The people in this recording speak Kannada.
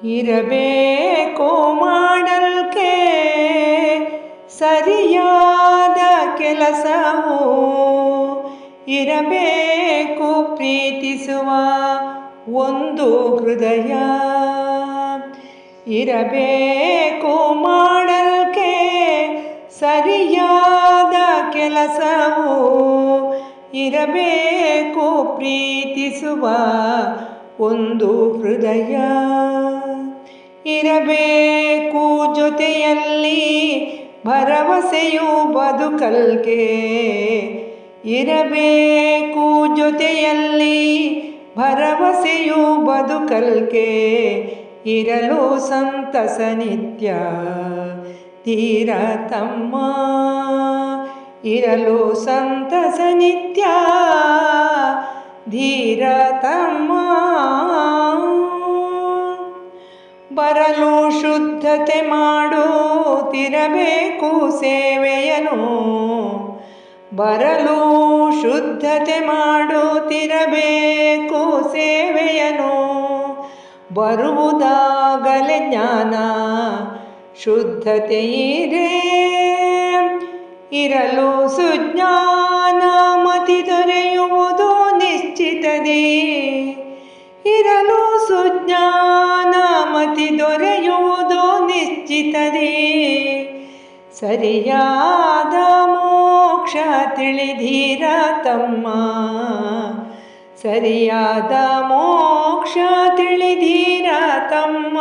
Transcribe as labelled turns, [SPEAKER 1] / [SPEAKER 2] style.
[SPEAKER 1] ಇರಬೇಕು ಮಾಡಲ್ಕೆ ಸರಿಯಾದ ಕೆಲಸವು, ಇರಬೇಕು ಪ್ರೀತಿಸುವ ಒಂದು ಹೃದಯ. ಇರಬೇಕು ಮಾಡಲ್ಕೆ ಸರಿಯಾದ ಕೆಲಸವು, ಇರಬೇಕು ಪ್ರೀತಿಸುವ ಒಂದು ಹೃದಯ. ಇರಬೇಕು ಜೊತೆಯಲ್ಲಿ ಭರವಸೆಯು ಬದುಕಲ್ಕೆ, ಇರಬೇಕು ಜೊತೆಯಲ್ಲಿ ಭರವಸೆಯು ಬದುಕಲ್ಕೆ. ಇರಲು ಸಂತಸ ನಿತ್ಯ ಧೀರ ತಮ್ಮ, ಇರಲು ಸಂತಸ ನಿತ್ಯ ಧೀರ ತಮ್ಮ. ಬರಲು ಶುದ್ಧತೆ ಮಾಡುತ್ತಿರಬೇಕು ಸೇವೆಯನು, ಬರಲು ಶುದ್ಧತೆ ಮಾಡುತ್ತಿರಬೇಕು ಸೇವೆಯನು. ಬರುವುದಾಗಲೇ ಜ್ಞಾನ ಶುದ್ಧತೆ ಇರಲು ಸುಜ್ಞಾನ ಮತಿ ದೊರೆಯುವುದು ನಿಶ್ಚಿತದಿ, ಇರಲು ಸುಜ್ಞಾನ ಮತಿ ದೊರೆಯುವುದು ನಿಶ್ಚಿತದಿ. ಸರಿಯಾದ ಮೋಕ್ಷ ತಿಳಿದೀರ ತಮ್ಮ, ಸರಿಯಾದ ಮೋಕ್ಷ ತಿಳಿದೀರ ತಮ್ಮ.